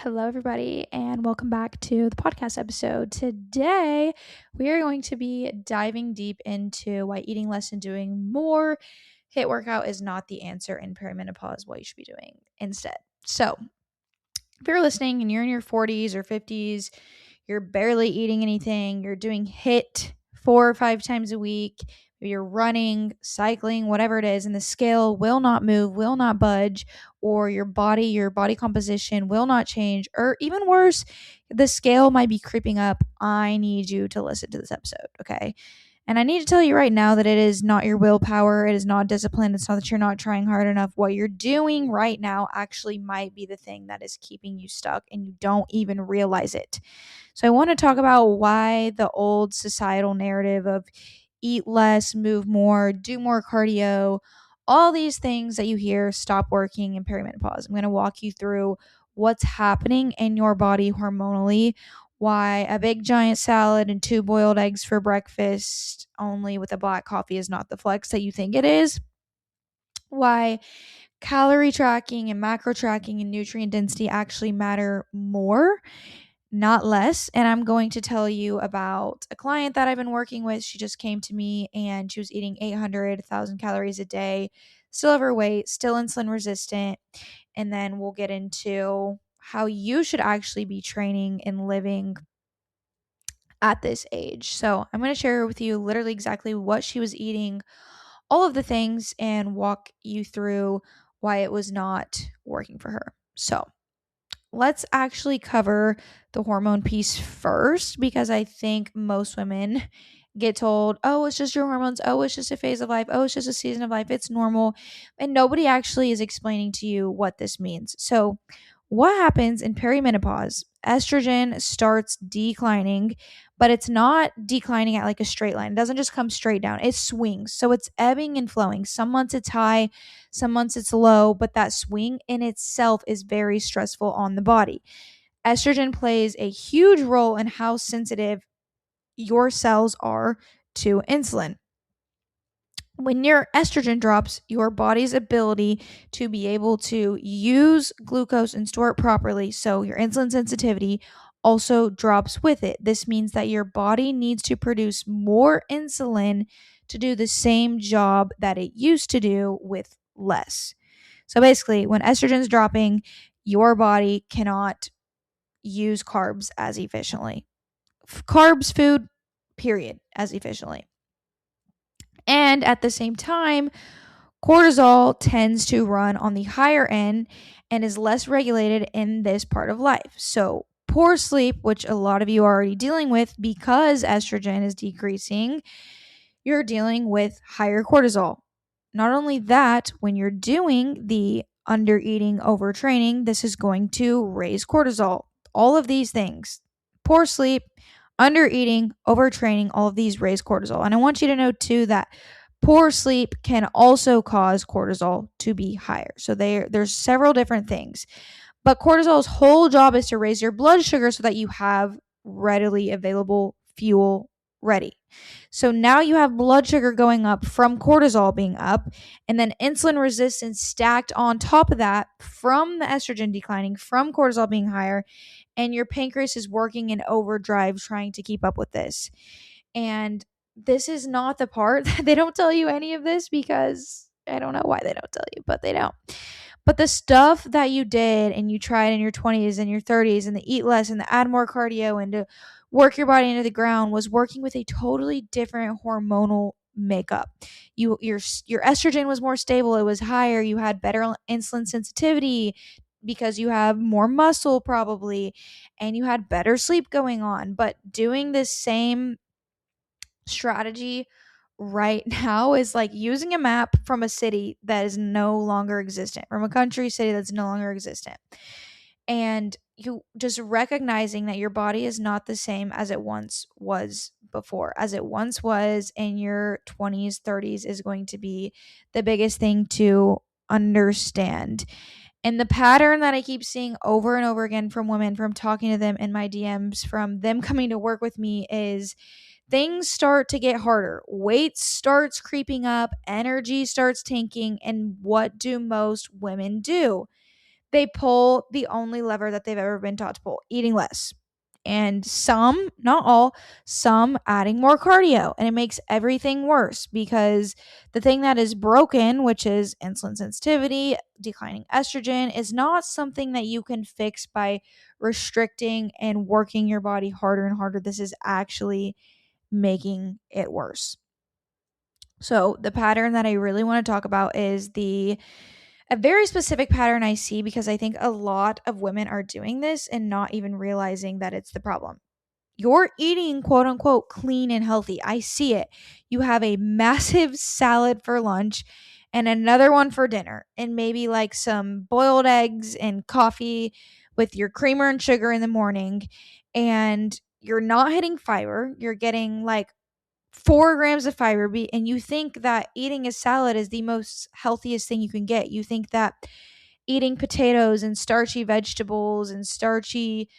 Hello, everybody, and welcome back to the podcast episode. Today, we are going to be diving deep into why eating less and doing more HIIT workout is not the answer in perimenopause, what you should be doing instead. So, if you're listening and you're in your 40s or 50s, you're barely eating anything, you're doing HIIT 4 or 5 times a week, you're running, cycling, whatever it is, and the scale will not move, will not budge, or your body composition will not change, or even worse, the scale might be creeping up. I need you to listen to this episode, okay? And I need to tell you right now that it is not your willpower. It is not discipline. It's not that you're not trying hard enough. What you're doing right now actually might be the thing that is keeping you stuck and you don't even realize it. So I want to talk about why the old societal narrative of eat less, move more, do more cardio, all these things that you hear stop working in perimenopause. I'm going to walk you through what's happening in your body hormonally, why a big giant salad and 2 boiled eggs for breakfast only with a black coffee is not the flex that you think it is, why calorie tracking and macro tracking and nutrient density actually matter more, not less. And I'm going to tell you about a client that I've been working with. She just came to me and she was eating 800,000 calories a day, still overweight, still insulin resistant. And then we'll get into how you should actually be training and living at this age. So I'm going to share with you literally exactly what she was eating, all of the things, and walk you through why it was not working for her. So let's actually cover the hormone piece first, because I think most women get told, oh, it's just your hormones. Oh, it's just a phase of life. Oh, it's just a season of life. It's normal. And nobody actually is explaining to you what this means. So what happens in perimenopause? Estrogen starts declining, but it's not declining at like a straight line. It doesn't just come straight down. It swings. So it's ebbing and flowing. Some months it's high, some months it's low, but that swing in itself is very stressful on the body. Estrogen plays a huge role in how sensitive your cells are to insulin. When your estrogen drops, your body's ability to be able to use glucose and store it properly, so your insulin sensitivity, also drops with it. This means that your body needs to produce more insulin to do the same job that it used to do with less. So basically, when estrogen's dropping, your body cannot use carbs as efficiently. Carbs, food, period, as efficiently. And at the same time, cortisol tends to run on the higher end and is less regulated in this part of life. So, poor sleep, which a lot of you are already dealing with because estrogen is decreasing, you're dealing with higher cortisol. Not only that, when you're doing the under eating, overtraining, this is going to raise cortisol. All of these things, poor sleep, under eating, overtraining, all of these raise cortisol. And I want you to know too that poor sleep can also cause cortisol to be higher. So there's several different things. But cortisol's whole job is to raise your blood sugar so that you have readily available fuel ready. So now you have blood sugar going up from cortisol being up, and then insulin resistance stacked on top of that from the estrogen declining, from cortisol being higher, and your pancreas is working in overdrive trying to keep up with this. And this is not the part they don't tell you any of this, because I don't know why they don't tell you, but they don't. But the stuff that you did and you tried in your 20s and your 30s, and the eat less and the add more cardio and to work your body into the ground, was working with a totally different hormonal makeup. Your estrogen was more stable, it was higher, you had better insulin sensitivity because you have more muscle probably, and you had better sleep going on. But doing this same strategy right now is like using a map from a city that is no longer existent, from a country city that's no longer existent. And you just recognizing that your body is not the same as it once was before. As it once was in your 20s, 30s is going to be the biggest thing to understand. And the pattern that I keep seeing over and over again from women, from talking to them in my DMs, from them coming to work with me, is things start to get harder. Weight starts creeping up, energy starts tanking, and what do most women do? they pull the only lever that they've ever been taught to pull, eating less. And some, not all, some adding more cardio. And it makes everything worse because the thing that is broken, which is insulin sensitivity, declining estrogen, is not something that you can fix by restricting and working your body harder and harder. This is actually making it worse. So the pattern that I really want to talk about is a very specific pattern I see because I think a lot of women are doing this and not even realizing that it's the problem. You're eating quote unquote clean and healthy. I see it. You have a massive salad for lunch and another one for dinner, and maybe like some boiled eggs and coffee with your creamer and sugar in the morning. And you're not hitting fiber. You're getting like 4 grams of fiber, and you think that eating a salad is the most healthiest thing you can get. You think that eating potatoes and starchy vegetables and starchy,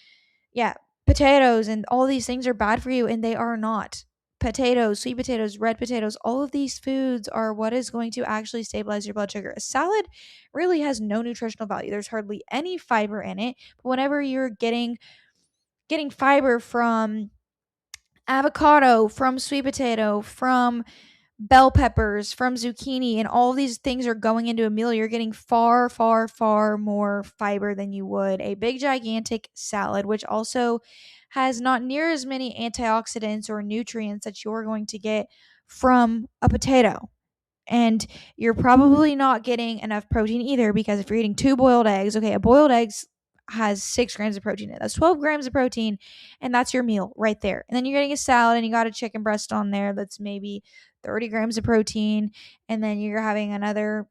yeah, potatoes and all these things are bad for you, and they are not. Potatoes, sweet potatoes, red potatoes, all of these foods are what is going to actually stabilize your blood sugar. A salad really has no nutritional value. There's hardly any fiber in it, but whenever you're getting fiber from avocado, from sweet potato, from bell peppers, from zucchini, and all these things are going into a meal, you're getting far, far, far more fiber than you would a big, gigantic salad, which also has not near as many antioxidants or nutrients that you're going to get from a potato. And you're probably not getting enough protein either, because if you're eating 2 boiled eggs, okay, a boiled egg has 6 grams of protein in it. That's 12 grams of protein, and that's your meal right there. And then you're getting a salad, and you got a chicken breast on there that's maybe 30 grams of protein, and then you're having another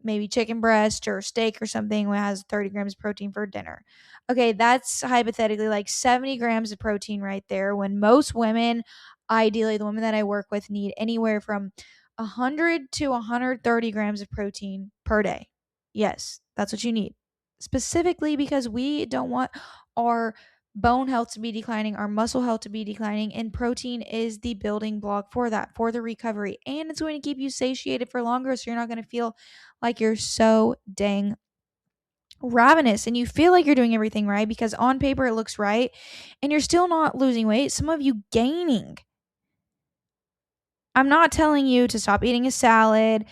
maybe chicken breast or steak or something that has 30 grams of protein for dinner. Okay, that's hypothetically like 70 grams of protein right there, when most women, ideally the women that I work with, need anywhere from 100 to 130 grams of protein per day. Yes, that's what you need. Specifically because we don't want our bone health to be declining, our muscle health to be declining, and protein is the building block for that, for the recovery. And it's going to keep you satiated for longer, so you're not going to feel like you're so dang ravenous and you feel like you're doing everything right because on paper it looks right and you're still not losing weight. Some of you gaining. I'm not telling you to stop eating a salad,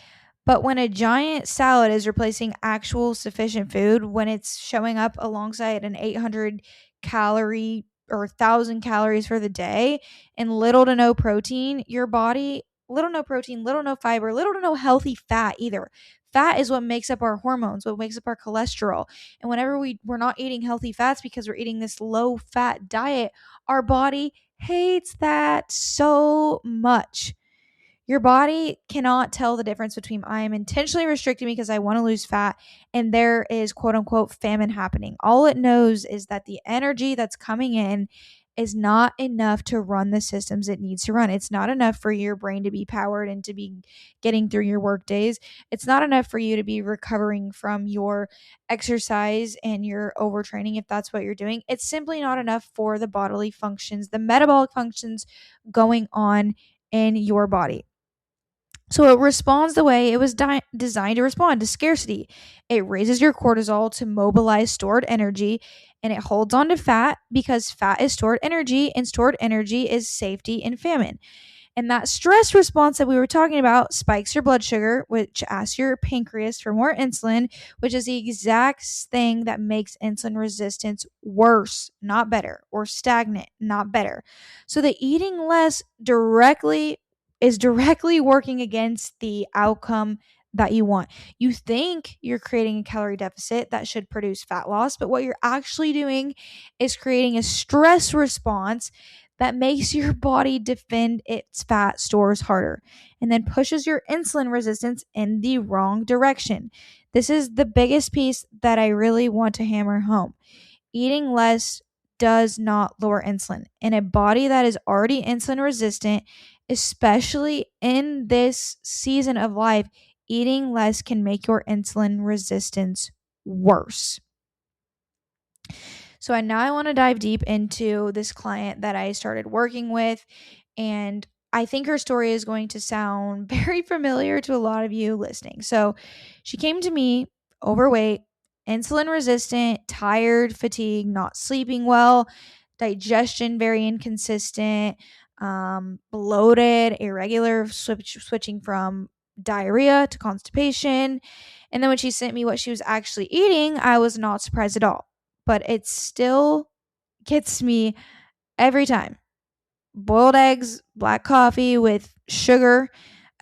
but when a giant salad is replacing actual sufficient food, when it's showing up alongside an 800 calorie or 1,000 calories for the day and little to no protein, your body, little no protein, little no fiber, little to no healthy fat either. Fat is what makes up our hormones, what makes up our cholesterol. And whenever we're not eating healthy fats because we're eating this low fat diet, our body hates that so much. Your body cannot tell the difference between I am intentionally restricting because I want to lose fat and there is quote unquote famine happening. All it knows is that the energy that's coming in is not enough to run the systems it needs to run. It's not enough for your brain to be powered and to be getting through your work days. It's not enough for you to be recovering from your exercise and your overtraining if that's what you're doing. It's simply not enough for the bodily functions, the metabolic functions going on in your body. So it responds the way it was designed to respond, to scarcity. It raises your cortisol to mobilize stored energy, and it holds on to fat because fat is stored energy, and stored energy is safety in famine. And that stress response that we were talking about spikes your blood sugar, which asks your pancreas for more insulin, which is the exact thing that makes insulin resistance worse, not better, or stagnant, not better. So the eating less directly working against the outcome that you want. You think you're creating a calorie deficit that should produce fat loss, but what you're actually doing is creating a stress response that makes your body defend its fat stores harder and then pushes your insulin resistance in the wrong direction. This is the biggest piece that I really want to hammer home. Eating less does not lower insulin. In a body that is already insulin resistant, especially in this season of life, eating less can make your insulin resistance worse. So now I want to dive deep into this client that I started working with, and I think her story is going to sound very familiar to a lot of you listening. So she came to me overweight, insulin resistant, tired, fatigued, not sleeping well, digestion very inconsistent, bloated, irregular, switching from diarrhea to constipation. And then when she sent me what she was actually eating, I was not surprised at all. But it still gets me every time. Boiled eggs, black coffee with sugar,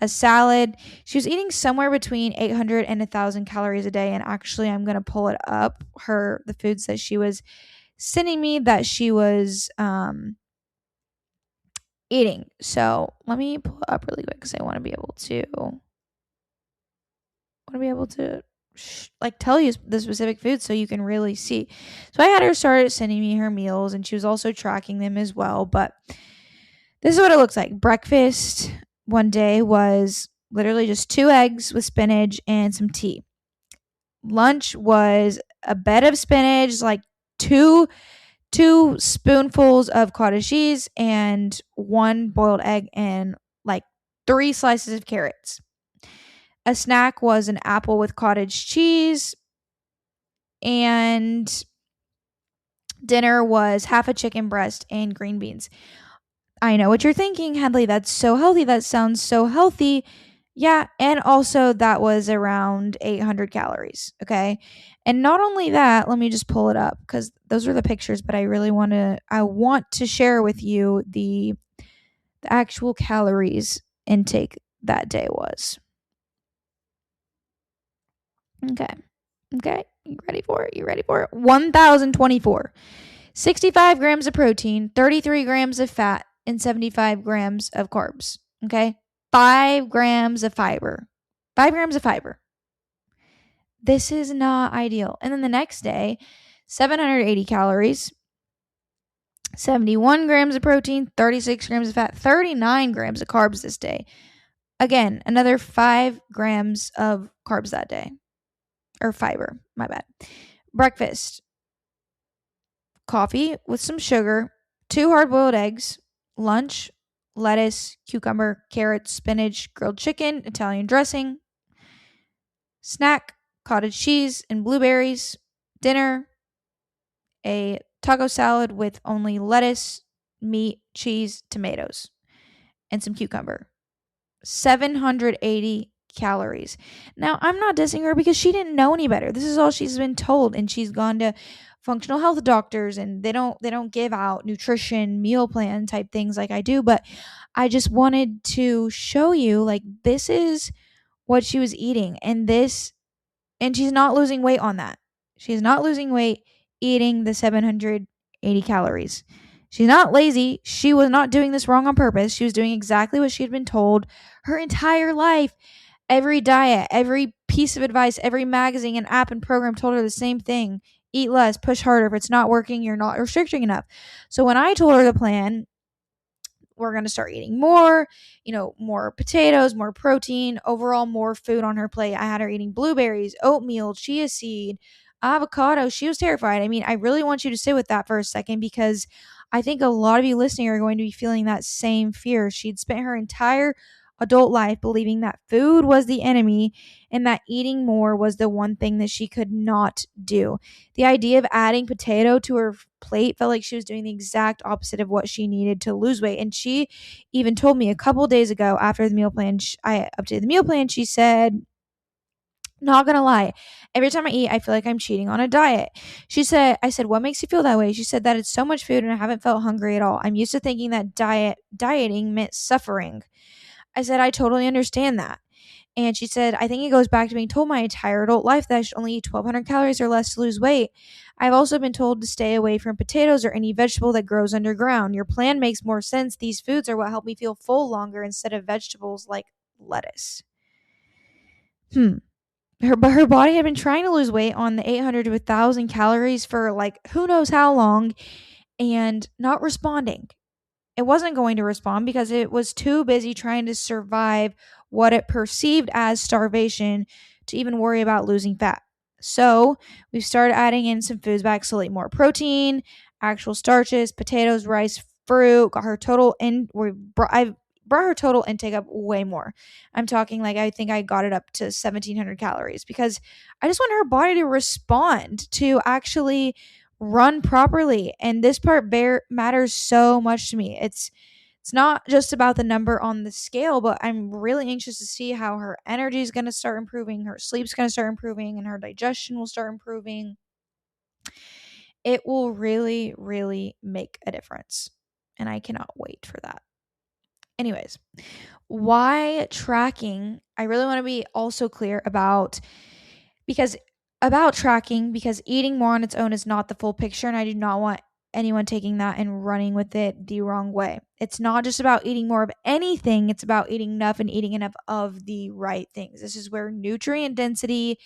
a salad. She was eating somewhere between 800 and 1,000 calories a day. And actually, I'm going to pull it up, the foods that she was sending me that she was eating. So let me pull it up really quick because I want to be able to like tell you the specific foods so you can really see. So I had her start sending me her meals, and she was also tracking them as well. But this is what it looks like. Breakfast one day was literally just 2 eggs with spinach and some tea. Lunch was a bed of spinach, like two spoonfuls of cottage cheese and 1 boiled egg and like 3 slices of carrots. A snack was an apple with cottage cheese, and dinner was half a chicken breast and green beans. I know what you're thinking, Hadley. That's so healthy. That sounds so healthy. Yeah, and also that was around 800 calories, okay? And not only that, let me just pull it up cuz those are the pictures, but I want to share with you the actual calories intake that day was. Okay. Okay. You ready for it? 1,024. 65 grams of protein, 33 grams of fat, and 75 grams of carbs. Okay. 5 grams of fiber. 5 grams of fiber. This is not ideal. And then the next day, 780 calories, 71 grams of protein, 36 grams of fat, 39 grams of carbs this day. Again, another 5 grams of carbs that day. Or fiber, my bad. Breakfast, coffee with some sugar, 2 hard-boiled eggs. Lunch, lettuce, cucumber, carrots, spinach, grilled chicken, Italian dressing. Snack, cottage cheese and blueberries. Dinner, a taco salad with only lettuce, meat, cheese, tomatoes, and some cucumber. 780 calories. Now, I'm not dissing her because she didn't know any better. This is all she's been told, and she's gone to functional health doctors, and they don't give out nutrition meal plan type things like I do. But I just wanted to show you, like, this is what she was eating, and she's not losing weight on that. She's not losing weight eating the 780 calories. She's not lazy. She was not doing this wrong on purpose. She was doing exactly what she had been told her entire life. Every diet, every piece of advice, every magazine and app and program told her the same thing. Eat less, push harder. If it's not working, you're not restricting enough. So when I told her the plan, we're going to start eating more, more potatoes, more protein, overall more food on her plate. I had her eating blueberries, oatmeal, chia seed, avocado. She was terrified. I mean, I really want you to sit with that for a second because I think a lot of you listening are going to be feeling that same fear. She'd spent her entire adult life believing that food was the enemy and that eating more was the one thing that she could not do. The idea of adding potato to her plate felt like she was doing the exact opposite of what she needed to lose weight. And she even told me a couple days ago after the meal plan, I updated the meal plan, she said, not gonna lie, every time I eat, I feel like I'm cheating on a diet. I said, what makes you feel that way? She said that it's so much food and I haven't felt hungry at all. I'm used to thinking that dieting meant suffering. I said, I totally understand that. And she said, I think it goes back to being told my entire adult life that I should only eat 1,200 calories or less to lose weight. I've also been told to stay away from potatoes or any vegetable that grows underground. Your plan makes more sense. These foods are what help me feel full longer instead of vegetables like lettuce. But her body had been trying to lose weight on the 800 to 1,000 calories for like who knows how long and not responding. It wasn't going to respond because it was too busy trying to survive what it perceived as starvation to even worry about losing fat. So we've started adding in some foods back slowly, more protein, actual starches, potatoes, rice, fruit. Got her total in. I've brought her total intake up way more. I'm talking like I think I got it up to 1,700 calories because I just want her body to respond, to actually run properly. And this part matters so much to me. It's not just about the number on the scale, but I'm really anxious to see how her energy is going to start improving, her sleep's going to start improving, and her digestion will start improving. It will really, really make a difference. And I cannot wait for that. Anyways, why tracking? I really want to be also clear because tracking, because eating more on its own is not the full picture, and I do not want anyone taking that and running with it the wrong way. It's not just about eating more of anything, it's about eating enough and eating enough of the right things. This is where nutrient density,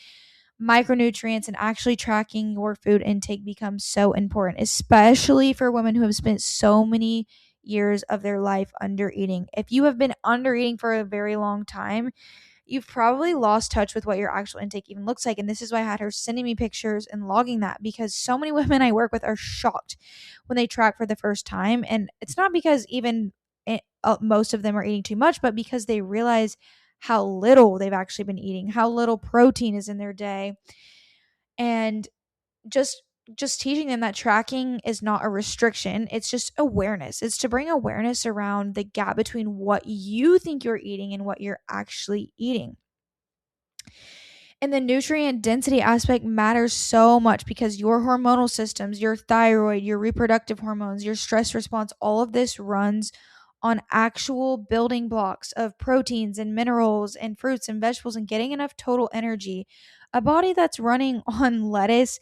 micronutrients, and actually tracking your food intake becomes so important, especially for women who have spent so many years of their life under eating. If you have been under eating for a very long time, you've probably lost touch with what your actual intake even looks like. And this is why I had her sending me pictures and logging that, because so many women I work with are shocked when they track for the first time. And it's not because even most of them are eating too much, but because they realize how little they've actually been eating, how little protein is in their day. And just teaching them that tracking is not a restriction. It's just awareness. It's to bring awareness around the gap between what you think you're eating and what you're actually eating. And the nutrient density aspect matters so much because your hormonal systems, your thyroid, your reproductive hormones, your stress response, all of this runs on actual building blocks of proteins and minerals and fruits and vegetables and getting enough total energy. A body that's running on lettuce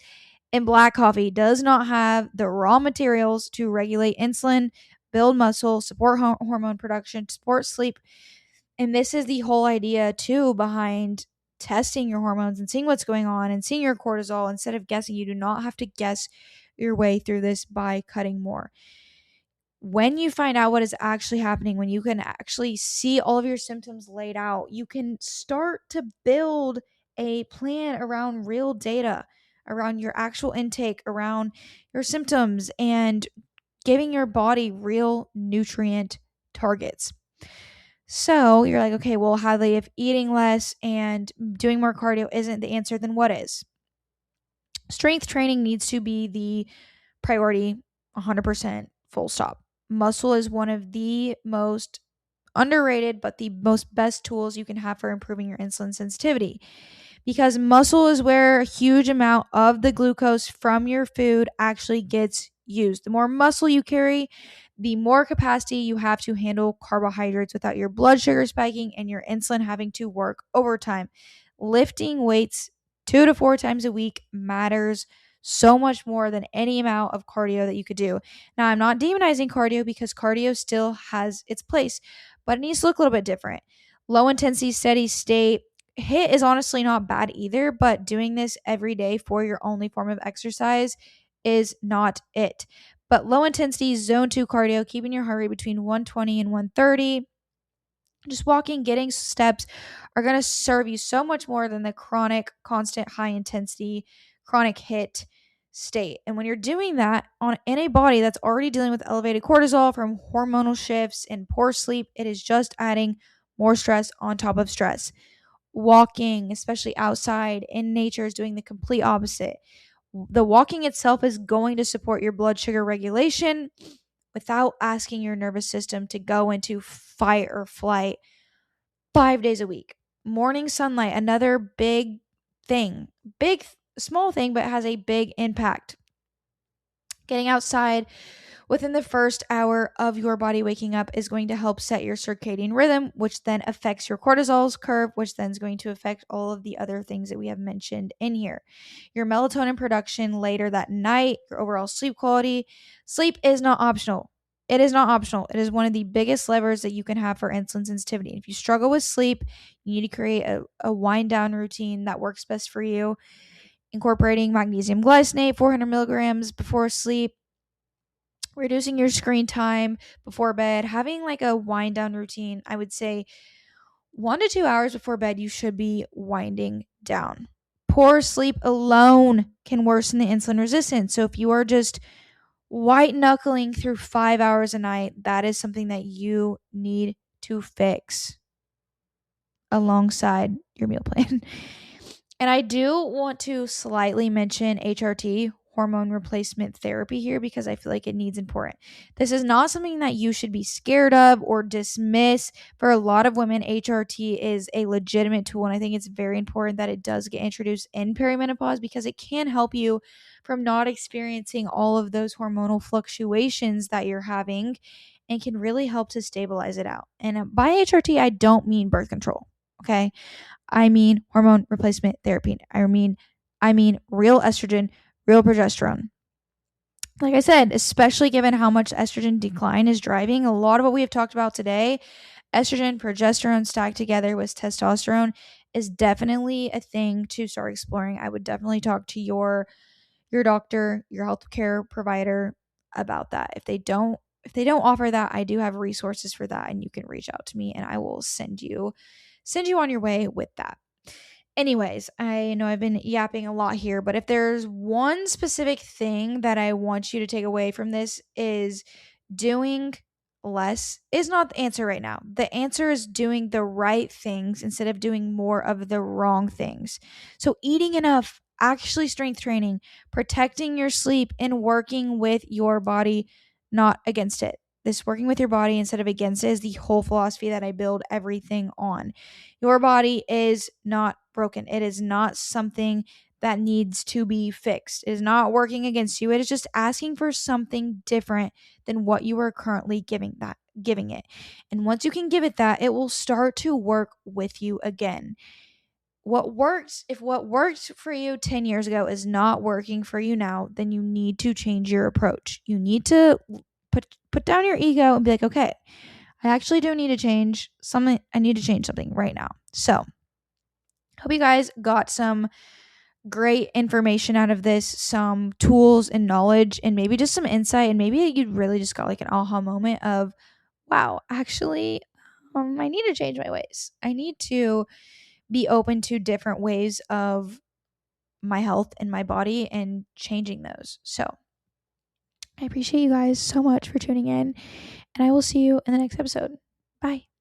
and black coffee does not have the raw materials to regulate insulin, build muscle, support hormone production, support sleep. And this is the whole idea too behind testing your hormones and seeing what's going on and seeing your cortisol instead of guessing. You do not have to guess your way through this by cutting more. When you find out what is actually happening, when you can actually see all of your symptoms laid out, you can start to build a plan around real data, around your actual intake, around your symptoms, and giving your body real nutrient targets. So you're like, okay, well, Hadley, if eating less and doing more cardio isn't the answer, then what is? Strength training needs to be the priority, 100%, full stop. Muscle is one of the most underrated, but the most best tools you can have for improving your insulin sensitivity. Because muscle is where a huge amount of the glucose from your food actually gets used. The more muscle you carry, the more capacity you have to handle carbohydrates without your blood sugar spiking and your insulin having to work overtime. Lifting weights 2 to 4 times a week matters so much more than any amount of cardio that you could do. Now, I'm not demonizing cardio because cardio still has its place, but it needs to look a little bit different. Low intensity, steady state HIIT is honestly not bad either, but doing this every day for your only form of exercise is not it. But low intensity zone 2 cardio, keeping your heart rate between 120 and 130, just walking, getting steps are going to serve you so much more than the chronic, constant, high intensity, chronic HIIT state. And when you're doing that in a body that's already dealing with elevated cortisol from hormonal shifts and poor sleep, it is just adding more stress on top of stress. Walking, especially outside in nature, is doing the complete opposite. The walking itself is going to support your blood sugar regulation without asking your nervous system to go into fight or flight 5 days a week. Morning sunlight, another big thing. Small thing, but has a big impact. Getting outside within the first hour of your body waking up is going to help set your circadian rhythm, which then affects your cortisol's curve, which then is going to affect all of the other things that we have mentioned in here. Your melatonin production later that night, your overall sleep quality. Sleep is not optional. It is not optional. It is one of the biggest levers that you can have for insulin sensitivity. If you struggle with sleep, you need to create a wind down routine that works best for you. Incorporating magnesium glycinate, 400 milligrams before sleep, reducing your screen time before bed, having like a wind down routine. I would say 1 to 2 hours before bed, you should be winding down. Poor sleep alone can worsen the insulin resistance. So if you are just white knuckling through 5 hours a night, that is something that you need to fix alongside your meal plan. And I do want to slightly mention HRT, hormone replacement therapy, here because I feel like it needs important. This is not something that you should be scared of or dismiss. For a lot of women, HRT is a legitimate tool, and I think it's very important that it does get introduced in perimenopause because it can help you from not experiencing all of those hormonal fluctuations that you're having and can really help to stabilize it out. And by HRT, I don't mean birth control. Okay. I mean hormone replacement therapy. I mean real estrogen, real progesterone. Like I said, especially given how much estrogen decline is driving, a lot of what we have talked about today, estrogen, progesterone stacked together with testosterone, is definitely a thing to start exploring. I would definitely talk to your doctor, your healthcare provider about that. If they don't offer that, I do have resources for that, and you can reach out to me and I will send you on your way with that. Anyways, I know I've been yapping a lot here, but if there's one specific thing that I want you to take away from this, is doing less is not the answer right now. The answer is doing the right things instead of doing more of the wrong things. So eating enough, actually strength training, protecting your sleep, and working with your body, not against it. This working with your body instead of against it is the whole philosophy that I build everything on. Your body is not broken. It is not something that needs to be fixed. It is not working against you. It is just asking for something different than what you are currently giving it. And once you can give it that, it will start to work with you again. If what worked for you 10 years ago is not working for you now, then you need to change your approach. You need to put down your ego and be like, okay, I actually do need to change something. I need to change something right now. So, hope you guys got some great information out of this, some tools and knowledge, and maybe just some insight. And maybe you really just got like an aha moment of, wow, actually, I need to change my ways. I need to be open to different ways of my health and my body and changing those. So, I appreciate you guys so much for tuning in, and I will see you in the next episode. Bye.